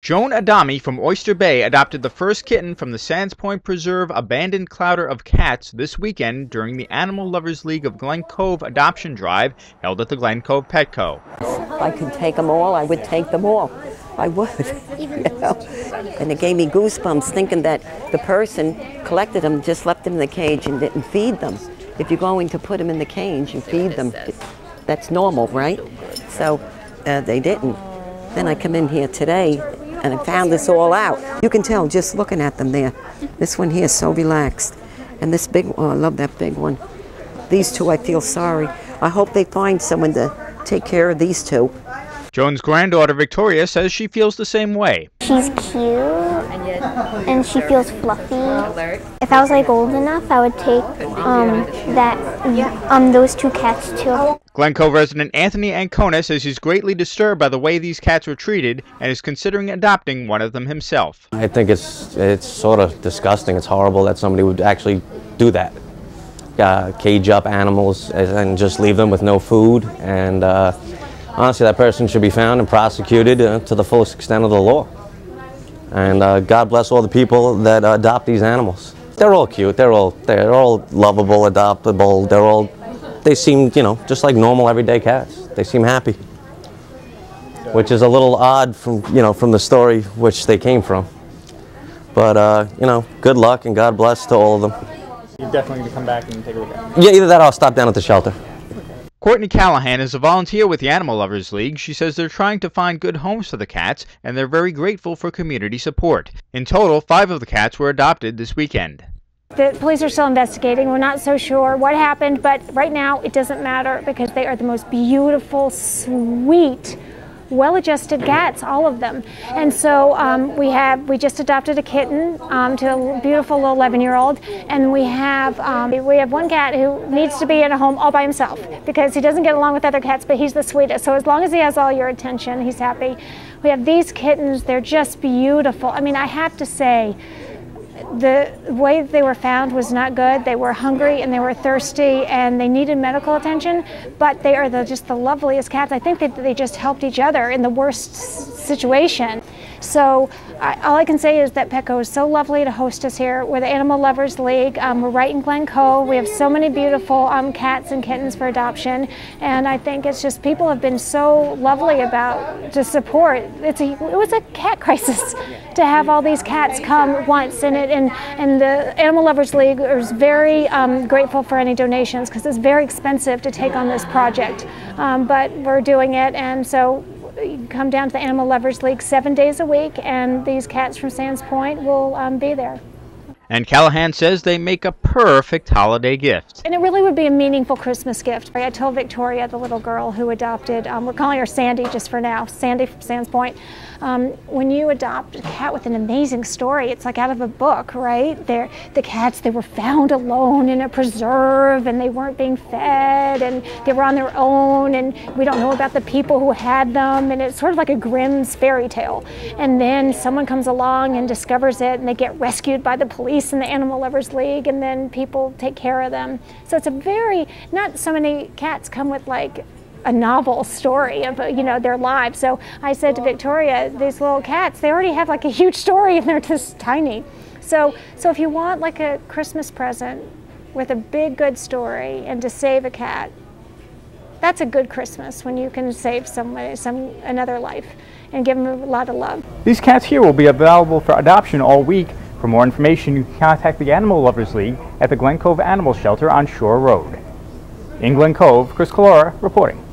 Joan Adami from Oyster Bay adopted the first kitten from the Sands Point Preserve abandoned clowder of cats this weekend during the Animal Lovers League of Glen Cove adoption drive held at the Glen Cove Petco. If I could take them all, I would take them all. I would. You know? And it gave me goosebumps thinking that the person collected them, just left them in the cage and didn't feed them. If you're going to put them in the cage, you feed them. That's normal, right? So they didn't. Then I come in here today and I found this all out. You can tell just looking at them there. This one here is so relaxed. And this big one, oh, I love that big one. These two, I feel sorry. I hope they find someone to take care of these two. Joan's granddaughter Victoria says she feels the same way. She's cute and she feels fluffy. If I was like old enough, I would take those two cats too. Glen Cove resident Anthony Ancona says he's greatly disturbed by the way these cats were treated and is considering adopting one of them himself. I think it's sort of disgusting. It's horrible that somebody would actually do that. Cage up animals and just leave them with no food. And honestly, that person should be found and prosecuted to the fullest extent of the law. And God bless all the people that adopt these animals. They're all cute. They're all lovable, adoptable. They seem, just like normal everyday cats. They seem happy, which is a little odd from the story which they came from. But good luck and God bless to all of them. You're definitely going to come back and take a look at it? Yeah, either that or I'll stop down at the shelter. Courtney Callahan is a volunteer with the Animal Lovers League. She says they're trying to find good homes for the cats, and they're very grateful for community support. In total, 5 of the cats were adopted this weekend. The police are still investigating. We're not so sure what happened, but right now it doesn't matter because they are the most beautiful, sweet, well-adjusted cats, all of them. And so we just adopted a kitten to a beautiful little 11-year-old, and we have one cat who needs to be in a home all by himself because he doesn't get along with other cats, but he's the sweetest. So as long as he has all your attention, he's happy. We have these kittens. They're just beautiful. I mean, I have to say, the way they were found was not good. They were hungry and they were thirsty and they needed medical attention, but they are just the loveliest cats. I think that they just helped each other in the worst situation. So all I can say is that Petco is so lovely to host us here. We're the Animal Lovers League. We're right in Glen Cove. We have so many beautiful cats and kittens for adoption, and I think it's just people have been so lovely to support. It was a cat crisis to have all these cats come once, and the Animal Lovers League is very grateful for any donations because it's very expensive to take on this project, but we're doing it, and so you can come down to the Animal Lovers League 7 days a week, and these cats from Sands Point will be there. And Callahan says they make a perfect holiday gift. And it really would be a meaningful Christmas gift. I told Victoria, the little girl who adopted, we're calling her Sandy just for now, Sandy from Sands Point. When you adopt a cat with an amazing story, it's like out of a book, right? The cats, they were found alone in a preserve and they weren't being fed and they were on their own and we don't know about the people who had them, and it's sort of like a Grimm's fairy tale. And then someone comes along and discovers it and they get rescued by the police and the Animal Lovers League, and then people take care of them. So it's not so many cats come with like a novel story of their lives. So I said to Victoria, these little cats, they already have like a huge story and they're just tiny. So if you want like a Christmas present with a big good story and to save a cat, that's a good Christmas when you can save another life and give them a lot of love. These cats here will be available for adoption all week. For more information, you can contact the Animal Lovers League at the Glen Cove Animal Shelter on Shore Road. In Glen Cove, Collora reporting.